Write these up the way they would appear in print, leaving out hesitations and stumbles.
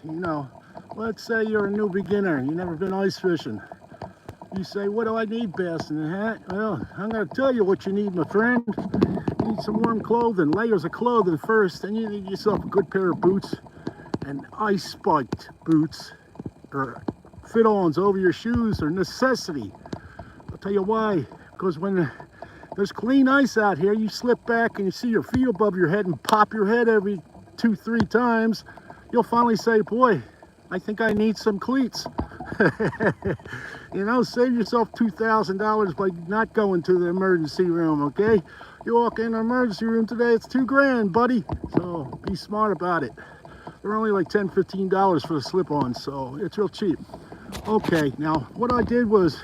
You know, let's say you're a new beginner, you've never been ice fishing. You say, what do I need, bass in the hat? Well, I'm going to tell you what you need, my friend. You need some warm clothing, layers of clothing first, then you need yourself a good pair of boots, and ice spiked boots or fit-ons over your shoes are necessity. I'll tell you why. Because when there's clean ice out here, you slip back and you see your feet above your head and pop your head every 2-3 times, you'll finally say, boy, I think I need some cleats. You know, save yourself $2,000 by not going to the emergency room, okay? You walk in the emergency room today, it's $2,000, buddy. So be smart about it. They're only like $10, $15 for the slip-ons, so it's real cheap. Okay, now what I did was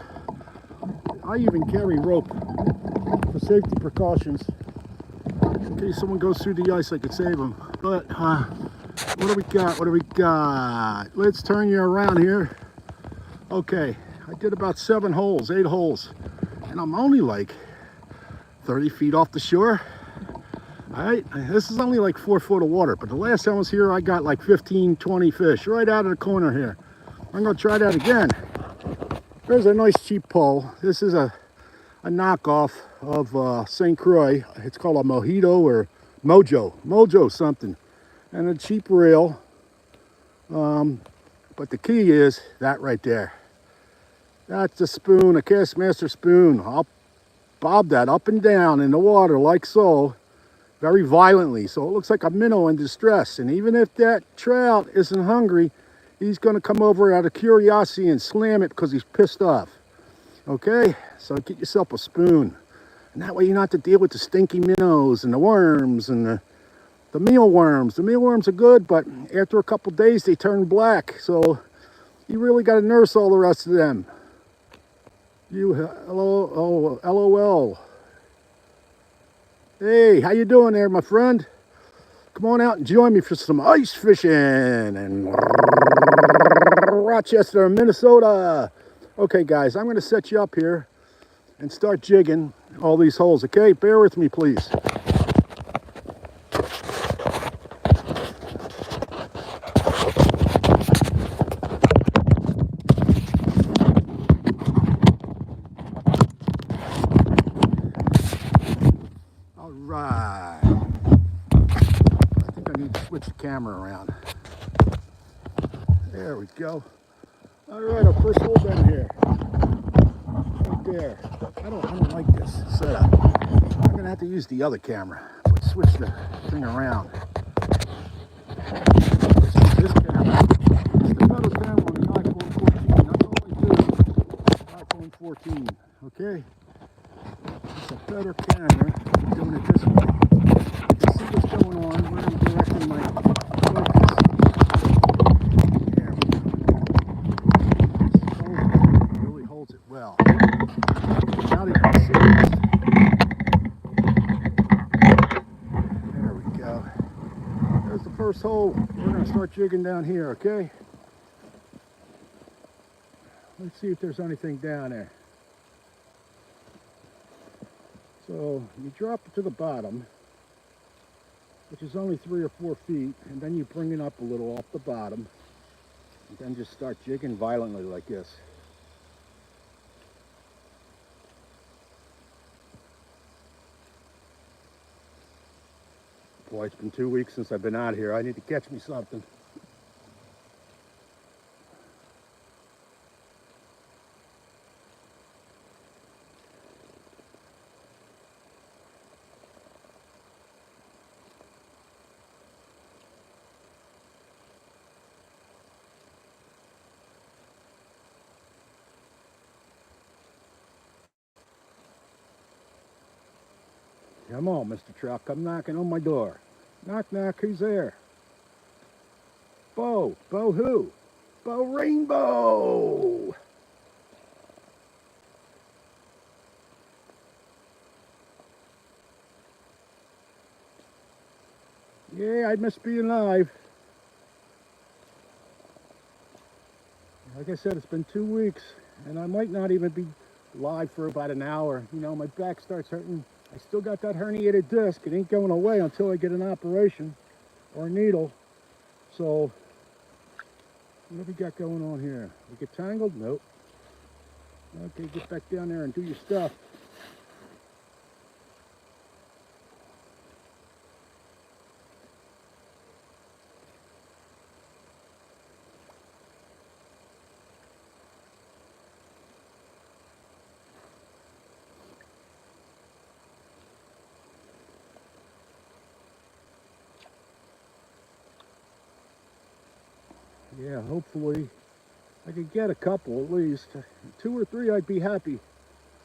I even carry rope for safety precautions. In case someone goes through the ice, I could save them. But what do we got? What do we got? Let's turn you around here. Okay, I did about 7 holes, 8 holes, and I'm only like 30 feet off the shore. All right, this is only like 4 foot of water, but the last time I was here, I got like 15, 20 fish right out of the corner here. I'm gonna try that again. There's a nice cheap pole. This is a knockoff of St. Croix. It's called a Mojito or Mojo something, and a cheap reel. But the key is that right there. That's a spoon, a Castmaster spoon. I'll bob that up and down in the water like so, very violently. So it looks like a minnow in distress. And even if that trout isn't hungry, he's going to come over out of curiosity and slam it because he's pissed off. Okay? So get yourself a spoon. And that way you don't have to deal with the stinky minnows and the worms and the mealworms. The mealworms are good, but after a couple days they turn black. So you really got to nurse all the rest of them. LOL. Hey, how you doing there, my friend? Come on out and join me for some ice fishing in Rochester, Minnesota. Okay, guys, I'm going to set you up here and start jigging all these holes, okay? Bear with me, please. All right. I think I need to switch the camera around. There we go. All right, our first hole down here. Right there. I don't like this setup. I'm gonna have to use the other camera. Let's switch the thing around. Let's use this camera. It's the better camera on the iPhone 14. That's all I do. iPhone 14. Okay? It's a better camera. I'm doing it this way. Let's see what's going on. Where I'm directing my focus. There we go. It really holds it well. Now you can see this. There we go. There's the first hole. We're going to start jigging down here, okay? Let's see if there's anything down there. So you drop it to the bottom, which is only 3 or 4 feet, and then you bring it up a little off the bottom, and then just start jigging violently like this. Boy, it's been 2 weeks since I've been out here. I need to catch me something. Come on, Mr. Trout, come knocking on my door. Knock, knock, who's there? Bo. Bo who? Bo Rainbow. Yeah, I must be alive. Like I said, it's been 2 weeks, and I might not even be live for about an hour. You know, my back starts hurting. I still got that herniated disc. It ain't going away until I get an operation or a needle. So What have we got going on here? We get tangled? Nope. Okay, get back down there and do your stuff. Yeah, hopefully I could get a couple at least. 2 or 3 I'd be happy.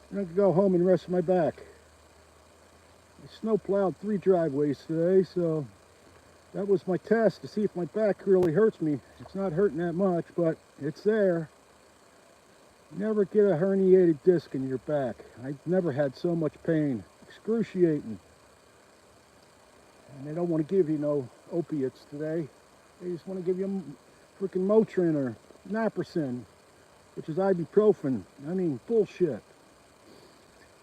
And I could go home and rest my back. I snow plowed 3 driveways today, so that was my test to see if my back really hurts me. It's not hurting that much, but it's there. Never get a herniated disc in your back. I've never had so much pain. Excruciating. And they don't want to give you no opiates today. They just want to give you freaking Motrin or Naproxen, which is ibuprofen. I mean, bullshit.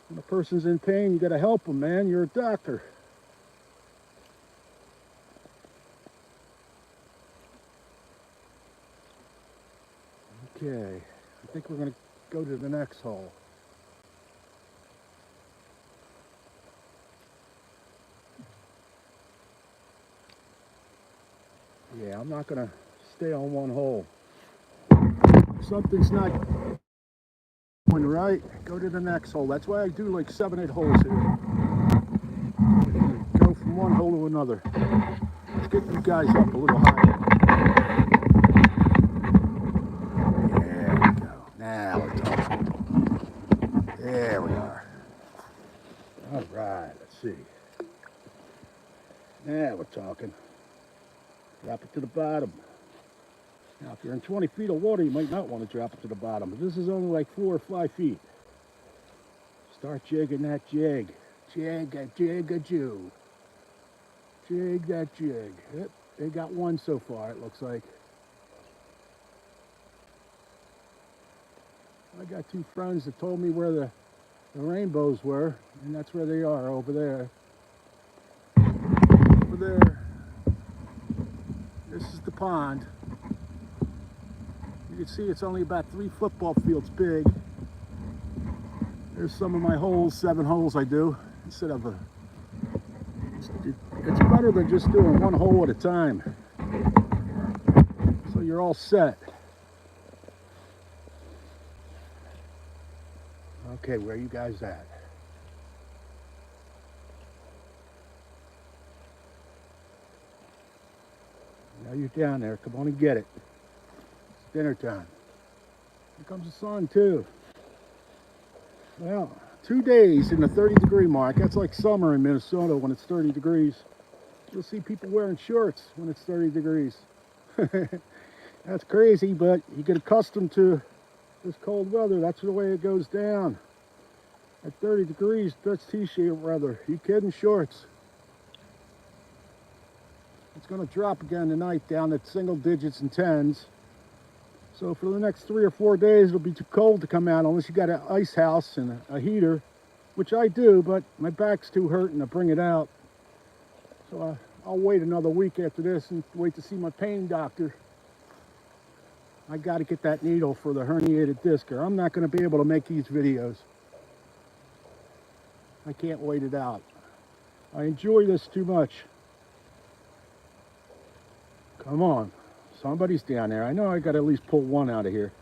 When a person's in pain, you got to help them, man. You're a doctor. Okay, I think we're going to go to the next hole. Yeah, I'm not going to stay on one hole. Something's not going right, go to the next hole. That's why I do like 7, 8 holes here. Go from one hole to another. Let's get you guys up a little higher. There we go. Now we're talking. There we are. All right, let's see. Now we're talking. Drop it to the bottom. Now, if you're in 20 feet of water, you might not want to drop it to the bottom. But this is only like 4 or 5 feet. Start jigging that jig. Jig a jig a Jew. Jig that jig. Yep, they got one so far, it looks like. I got 2 friends that told me where the rainbows were, and that's where they are, over there. Over there. This is the pond. You can see it's only about 3 football fields big. There's some of my holes, 7 holes I do, instead of it's better than just doing one hole at a time. So you're all set. Okay, where are you guys at? Now you're down there, come on and get it. Dinner time. Here comes the sun too. Well, 2 days in the 30-degree mark. That's like summer in Minnesota when it's 30 degrees. You'll see people wearing shorts when it's 30 degrees. That's crazy, but you get accustomed to this cold weather. That's the way it goes down. At 30 degrees, that's t-shirt weather. You kidding? Shorts. It's going to drop again tonight down at single digits and tens. So for the next 3 or 4 days, it'll be too cold to come out unless you got an ice house and a heater, which I do, but my back's too hurting to bring it out. So I'll wait another week after this and wait to see my pain doctor. I got to get that needle for the herniated disc, or I'm not going to be able to make these videos. I can't wait it out. I enjoy this too much. Come on. Somebody's down there. I know I got to at least pull one out of here.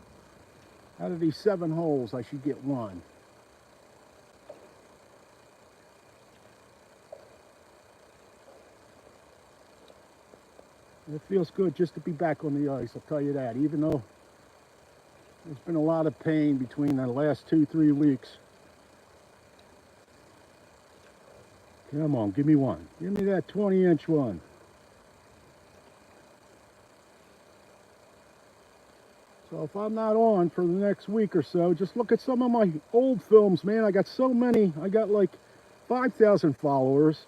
Out of these 7 holes, I should get one. It feels good just to be back on the ice, I'll tell you that. Even though there's been a lot of pain between the last 2-3 weeks. Come on, give me one. Give me that 20-inch one. So if I'm not on for the next week or so, just look at some of my old films, man. I got so many. I got like 5,000 followers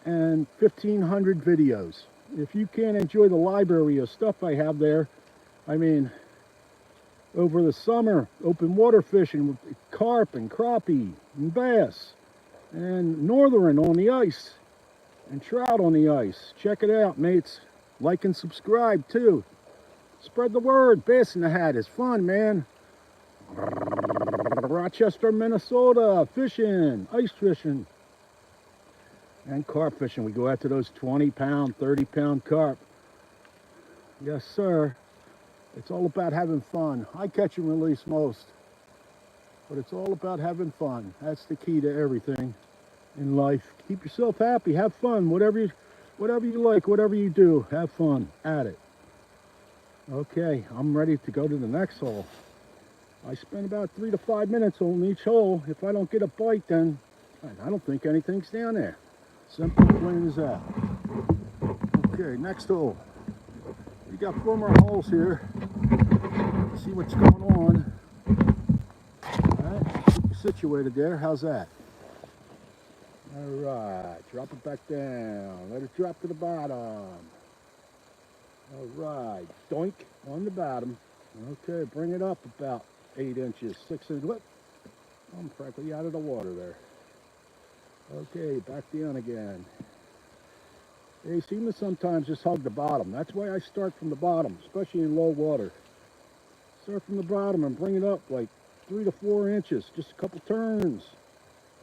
and 1,500 videos. If you can't enjoy the library of stuff I have there, I mean, over the summer, open water fishing with carp and crappie and bass and northern on the ice and trout on the ice. Check it out, mates. Like and subscribe too. Spread the word. Bass in the Hat is fun, man. Rochester, Minnesota. Fishing. Ice fishing. And carp fishing. We go after those 20-pound, 30-pound carp. Yes, sir. It's all about having fun. I catch and release most. But it's all about having fun. That's the key to everything in life. Keep yourself happy. Have fun. Whatever you like, whatever you do, have fun at it. Okay, I'm ready to go to the next hole. I spend about 3 to 5 minutes on each hole. If I don't get a bite, then I don't think anything's down there. Simple, plain as that. Okay, next hole. We got 4 more holes here. Let's see what's going on. Alright, keep you situated there. How's that? Alright, drop it back down. Let it drop to the bottom. Alright, doink on the bottom. Okay, bring it up about 8 inches, 6 inches. Whoop. I'm practically out of the water there. Okay, back down again. They seem to sometimes just hug the bottom. That's why I start from the bottom, especially in low water. Start from the bottom and bring it up like 3 to 4 inches. Just a couple turns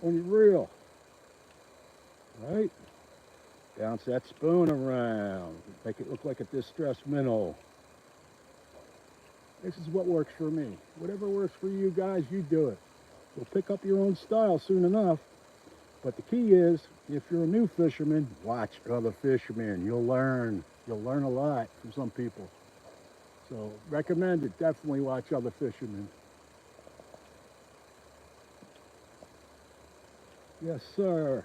on your reel. Right? Bounce that spoon around. Make it look like a distressed minnow. This is what works for me. Whatever works for you guys, you do it. You'll pick up your own style soon enough. But the key is, if you're a new fisherman, watch other fishermen. You'll learn. You'll learn a lot from some people. So recommend it. Definitely watch other fishermen. Yes, sir.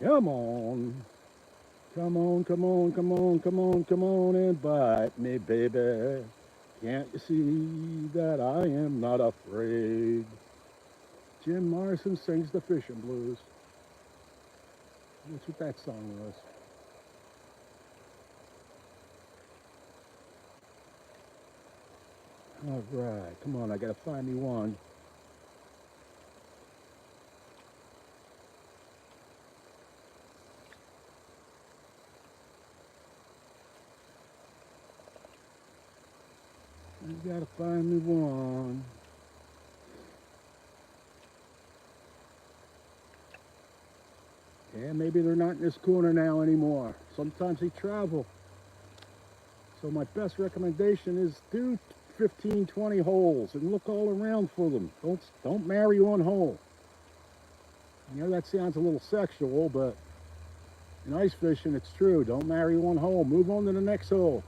Come on. Come on, come on, come on, come on, come on and bite me, baby. Can't you see that I am not afraid? Jim Morrison sings the fishing blues. That's what that song was. All right, come on, I gotta find me one. You gotta find me one. Yeah, maybe they're not in this corner now anymore. Sometimes they travel. So my best recommendation is do 15, 20 holes and look all around for them. Don't marry one hole. You know, that sounds a little sexual, but in ice fishing, it's true. Don't marry one hole. Move on to the next hole.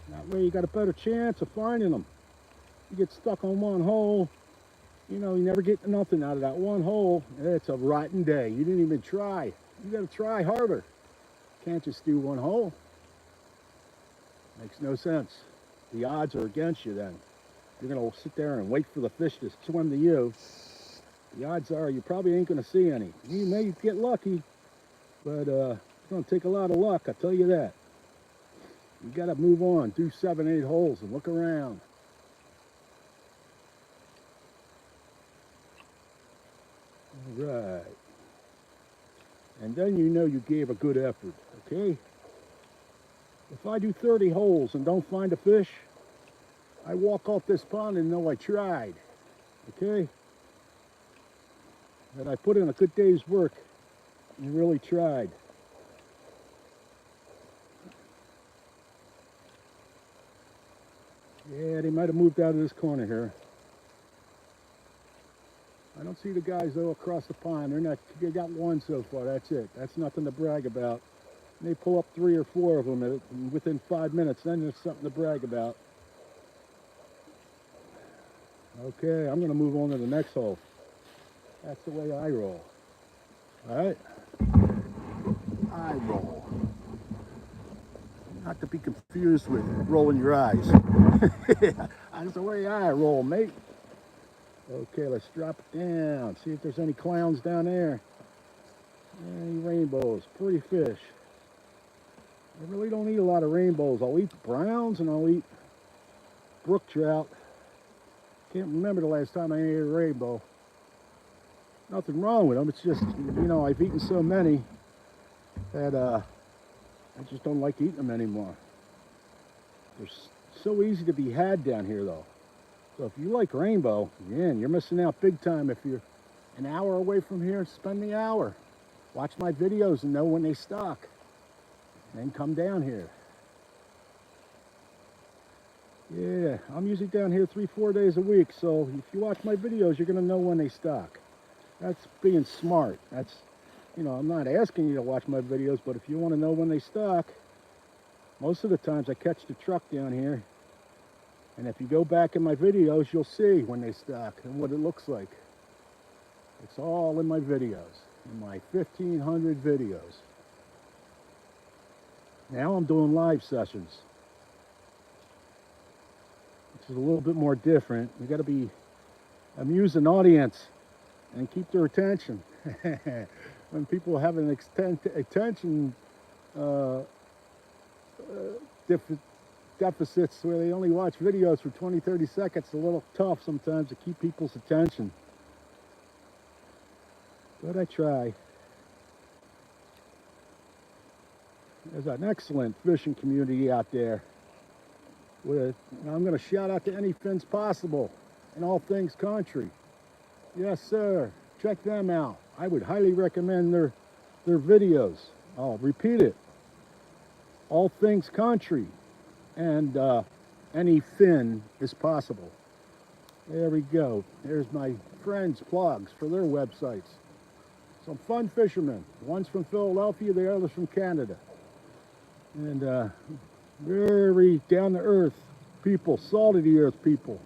That way you got a better chance of finding them. You get stuck on one hole, you know, you never get nothing out of that one hole. It's a rotten day. You didn't even try. You got to try harder. Can't just do one hole. Makes no sense. The odds are against you then. You're going to sit there and wait for the fish to swim to you. The odds are you probably ain't going to see any. You may get lucky, but it's going to take a lot of luck, I tell you that. You got to move on. Do 7, 8 holes and look around. All right. And then you know you gave a good effort, okay? If I do 30 holes and don't find a fish, I walk off this pond and know I tried, okay? That I put in a good day's work and really tried. Yeah, they might have moved out of this corner here. I don't see the guys though across the pond. They got one so far, that's it. That's nothing to brag about. They pull up 3 or 4 of them within 5 minutes, then there's something to brag about. Okay, I'm gonna move on to the next hole. That's the way I roll. All right? I roll. Not to be confused with rolling your eyes. That's the way I roll, mate. Okay, let's drop it down. See if there's any clowns down there. Any rainbows, pretty fish. I really don't eat a lot of rainbows. I'll eat browns and I'll eat brook trout. Can't remember the last time I ate a rainbow. Nothing wrong with them. It's just, you know, I've eaten so many that I just don't like eating them anymore. They're so easy to be had down here, though. So if you like rainbow, man, you're missing out big time. If you're an hour away from here, spend the hour. Watch my videos and know when they stock. And then come down here. Yeah, I'm usually down here 3-4 days a week. So if you watch my videos, you're going to know when they stock. That's being smart. That's, you know, I'm not asking you to watch my videos, but if you want to know when they stock, most of the times I catch the truck down here. And if you go back in my videos, you'll see when they stock and what it looks like. It's all in my videos, in my 1,500 videos. Now I'm doing live sessions, which is a little bit more different. You got to be amuse an audience and keep their attention. When people have an attention deficits where they only watch videos for 20-30 seconds, it's a little tough sometimes to keep people's attention. But I try. There's an excellent fishing community out there. I'm going to shout out to any fins possible and all things country. Yes, sir. Check them out. I would highly recommend their videos. I'll repeat it. All things country and any fin is possible. There we go. There's my friends' plugs for their websites. Some fun fishermen. One's from Philadelphia, the other's from Canada. And very down-to-earth people, salt-of-the-earth people.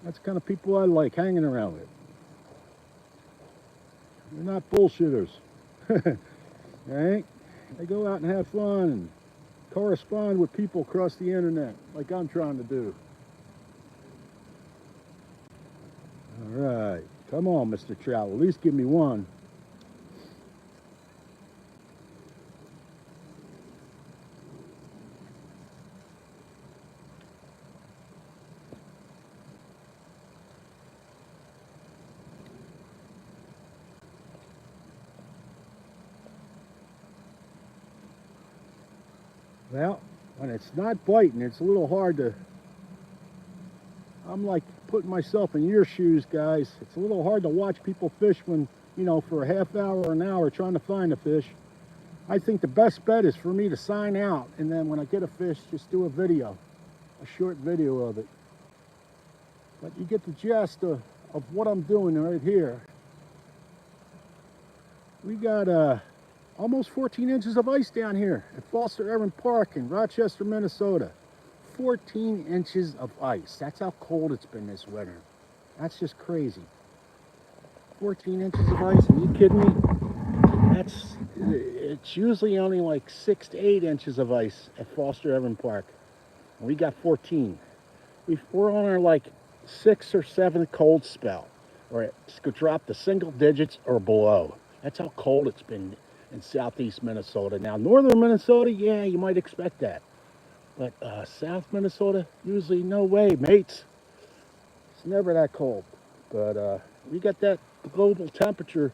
That's the kind of people I like hanging around with. They're not bullshitters. Right? They go out and have fun and correspond with people across the internet like I'm trying to do. All right. Come on, Mr. Trout. At least give me one. Well, when it's not biting, it's a little hard to... I'm like putting myself in your shoes, guys. It's a little hard to watch people fish when, you know, for a half hour or an hour trying to find a fish. I think the best bet is for me to sign out, and then when I get a fish, just do a video, a short video of it. But you get the gist of what I'm doing right here. We got almost 14 inches of ice down here at Foster Aaron Park in Rochester, Minnesota. 14 inches of ice. That's how cold it's been this winter. That's just crazy. 14 inches of ice, are you kidding me? It's usually only like 6 to 8 inches of ice at Foster Aaron Park. And we got 14. We're on our like 6th or 7th cold spell. Or it's going to drop to single digits or below. That's how cold it's been in southeast Minnesota. Now, northern Minnesota, yeah, you might expect that. But South Minnesota, usually no way, mates. It's never that cold. But we got that global temperature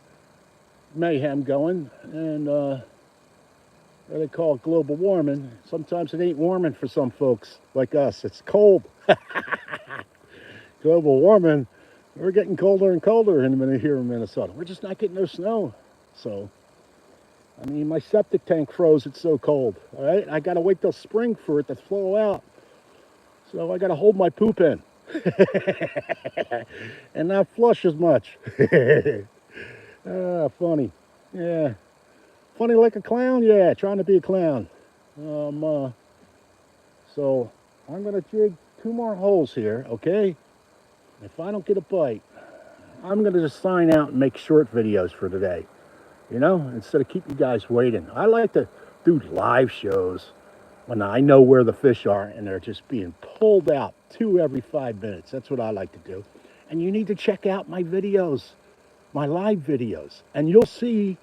mayhem going, and what they call global warming. Sometimes it ain't warming for some folks like us. It's cold. Global warming. We're getting colder and colder here in Minnesota. We're just not getting no snow. So, I mean, my septic tank froze. It's so cold. All right, I got to wait till spring for it to flow out. So I got to hold my poop in and not flush as much. Funny. Yeah, funny like a clown. Yeah, trying to be a clown. So I'm gonna jig 2 more holes here. Okay. If I don't get a bite, I'm gonna just sign out and make short videos for today. You know, instead of keep you guys waiting. I like to do live shows when I know where the fish are and they're just being pulled out 2 every 5 minutes. That's what I like to do. And you need to check out my videos, my live videos, and you'll see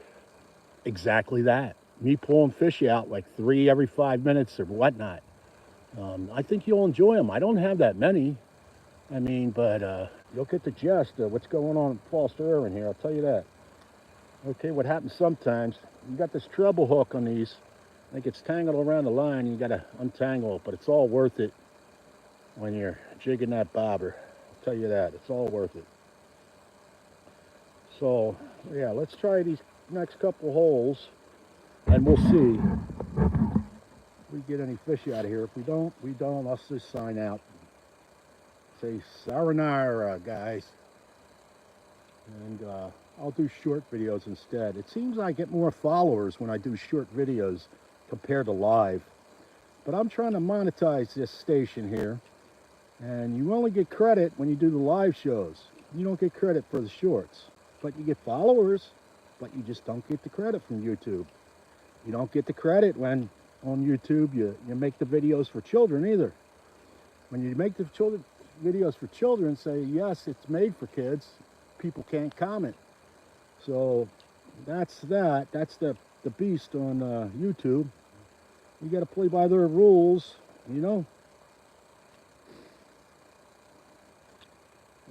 exactly that. Me pulling fish out like 3 every 5 minutes or whatnot. I think you'll enjoy them. I don't have that many. I mean, but you'll get the gist of what's going on in Foster Aaron here, I'll tell you that. Okay, what happens sometimes, you got this treble hook on these, Like it's tangled around the line, you gotta untangle it, but it's all worth it when you're jigging that bobber. I'll tell you that, it's all worth it. So, yeah, let's try these next couple holes, and we'll see if we get any fish out of here. If we don't, we don't. Let's just sign out. Say sayonara, guys. And I'll do short videos instead. It seems I get more followers when I do short videos compared to live. But I'm trying to monetize this station here. And you only get credit when you do the live shows. You don't get credit for the shorts. But you get followers, but you just don't get the credit from YouTube. You don't get the credit when on YouTube you make the videos for children either. When you make the videos for children, say, yes, it's made for kids, people can't comment. So that's that. That's the beast on YouTube. You got to play by their rules, you know.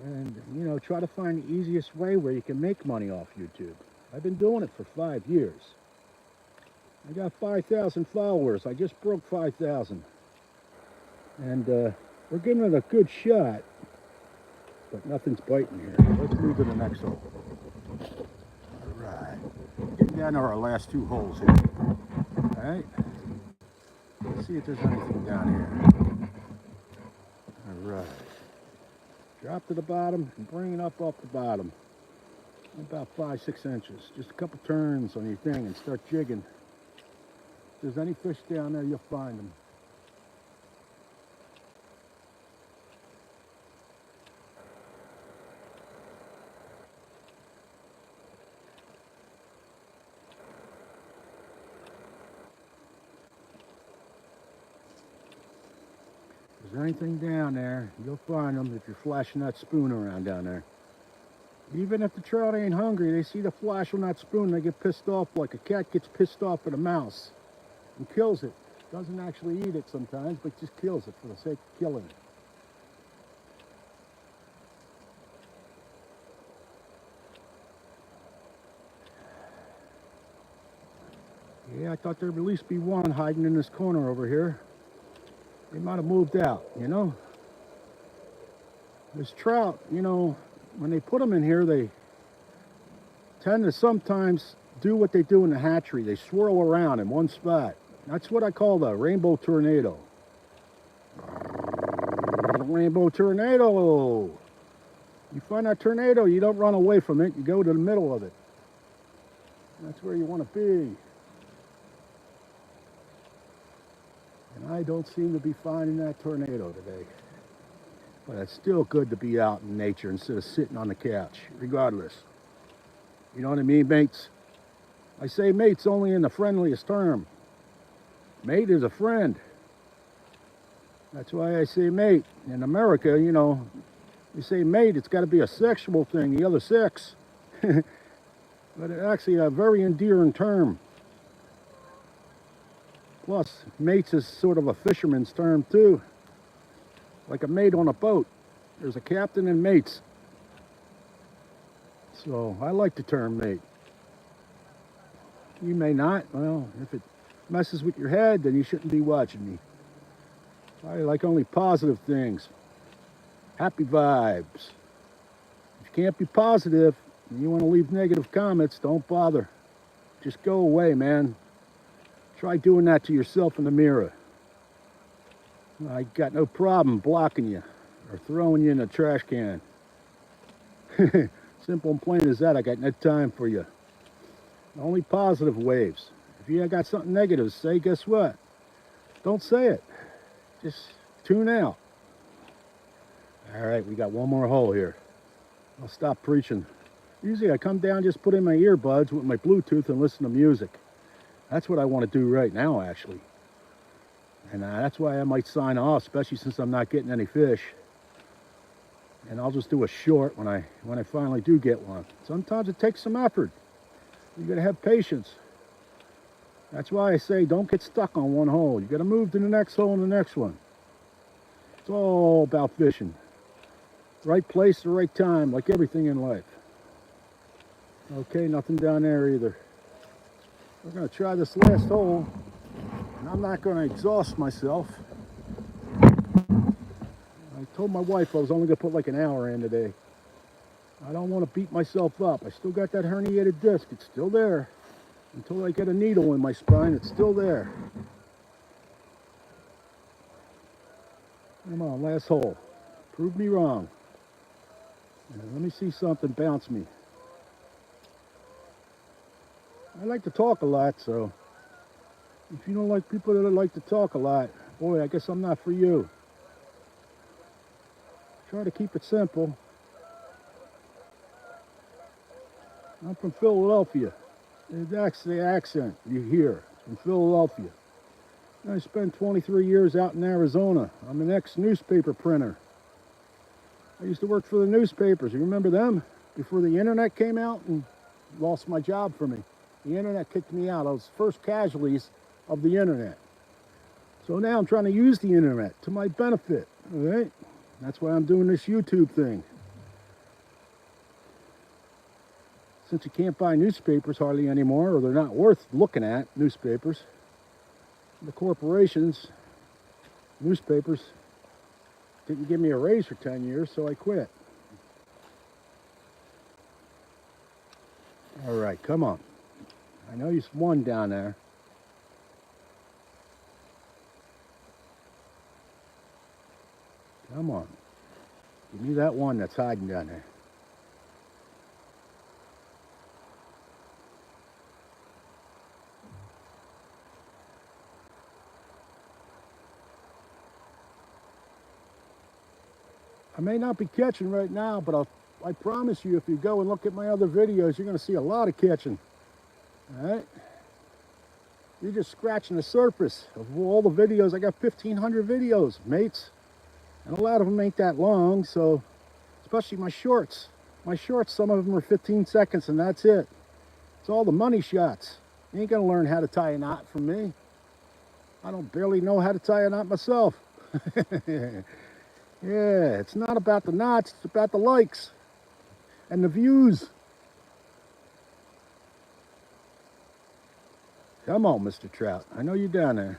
And, you know, try to find the easiest way where you can make money off YouTube. I've been doing it for 5 years. I got 5,000 followers. I just broke 5,000. And we're giving it a good shot. But nothing's biting here. Let's move to the next hole. All right. Getting down to our last 2 holes here. All right. Let's see if there's anything down here. All right. Drop to the bottom and bring it up off the bottom. About 5-6 inches. Just a couple turns on your thing and start jigging. If there's any fish down there, you'll find them. If there's anything down there, you'll find them if you're flashing that spoon around down there. Even if the trout ain't hungry, they see the flash on that spoon, they get pissed off like a cat gets pissed off at a mouse and kills it. Doesn't actually eat it sometimes, but just kills it for the sake of killing it. Yeah, I thought there'd at least be one hiding in this corner over here. They might have moved out, you know. This trout, you know, when they put them in here, they tend to sometimes do what they do in the hatchery. They swirl around in one spot. That's what I call the rainbow tornado. Rainbow tornado. You find that tornado, you don't run away from it. You go to the middle of it. That's where you want to be. And I don't seem to be finding that tornado today. But it's still good to be out in nature instead of sitting on the couch, regardless. You know what I mean, mates? I say mates only in the friendliest term. Mate is a friend. That's why I say mate. In America, you know, you say mate, it's got to be a sexual thing, the other sex. But it's actually a very endearing term. Plus, mates is sort of a fisherman's term too. Like a mate on a boat. There's a captain and mates. So, I like the term mate. You may not. Well, if it messes with your head, then you shouldn't be watching me. I like only positive things. Happy vibes. If you can't be positive, and you want to leave negative comments, don't bother. Just go away, man. Try doing that to yourself in the mirror. I got no problem blocking you or throwing you in a trash can. Simple and plain as that. I got no time for you. Only positive waves. If you got something negative to say, guess what? Don't say it. Just tune out. All right, we got one more hole here. I'll stop preaching. Usually I come down, just put in my earbuds with my Bluetooth and listen to music. That's what I want to do right now, actually. And that's why I might sign off, especially since I'm not getting any fish. And I'll just do a short when I finally do get one. Sometimes it takes some effort. You gotta have patience. That's why I say don't get stuck on one hole. You gotta move to the next hole and the next one. It's all about fishing. Right place, the right time, like everything in life. Okay, nothing down there either. We're gonna try this last hole. And I'm not going to exhaust myself. I told my wife I was only going to put like an hour in today. I don't want to beat myself up. I still got that herniated disc. It's still there. Until I get a needle in my spine, it's still there. Come on, last hole. Prove me wrong. Let me see something bounce me. I like to talk a lot, so if you don't like people that like to talk a lot, boy, I guess I'm not for you. Try to keep it simple. I'm from Philadelphia. That's the accent you hear. From Philadelphia. I spent 23 years out in Arizona. I'm an ex-newspaper printer. I used to work for the newspapers. You remember them? Before the internet came out and lost my job for me. The internet kicked me out. I was the first casualties of the internet. So now I'm trying to use the internet to my benefit. All right? That's why I'm doing this YouTube thing. Since you can't buy newspapers hardly anymore, or they're not worth looking at, newspapers, the corporations, newspapers, didn't give me a raise for 10 years, so I quit. All right, come on. I know you won down there. Come on. Give me that one that's hiding down there. I may not be catching right now, but I promise you, if you go and look at my other videos, you're going to see a lot of catching. All right? You're just scratching the surface of all the videos. I got 1,500 videos, mates. And a lot of them ain't that long, so especially my shorts. My shorts, some of them are 15 seconds, and that's it. It's all the money shots. You ain't going to learn how to tie a knot from me. I don't barely know how to tie a knot myself. Yeah, it's not about the knots, it's about the likes and the views. Come on, Mr. Trout. I know you're down there.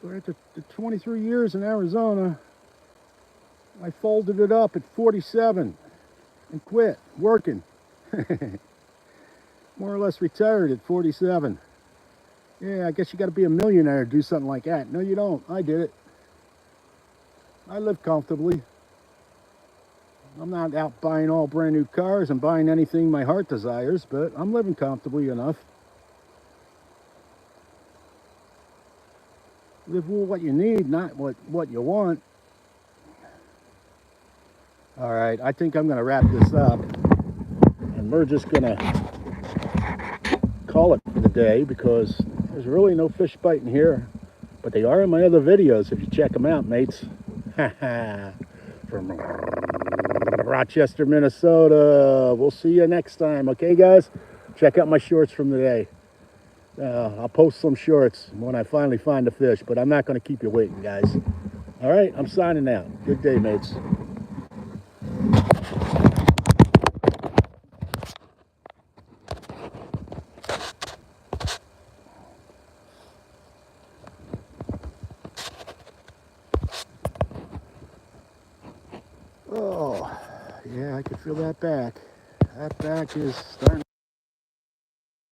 So after the 23 years in Arizona, I folded it up at 47. And quit working. More or less retired at 47. Yeah, I guess you got to be a millionaire to do something like that. No, you don't. I did it. I live comfortably. I'm not out buying all brand new cars and buying anything my heart desires, but I'm living comfortably enough. Live with what you need, not what you want. All right, I think I'm going to wrap this up, and we're just going to call it for the day because there's really no fish biting here, but they are in my other videos if you check them out, mates. From Rochester, Minnesota. We'll see you next time, okay, guys? Check out my shorts from today. I'll post some shorts when I finally find a fish, but I'm not going to keep you waiting, guys. All right, I'm signing out. Good day, mates. Oh, yeah, I can feel that back. That back is starting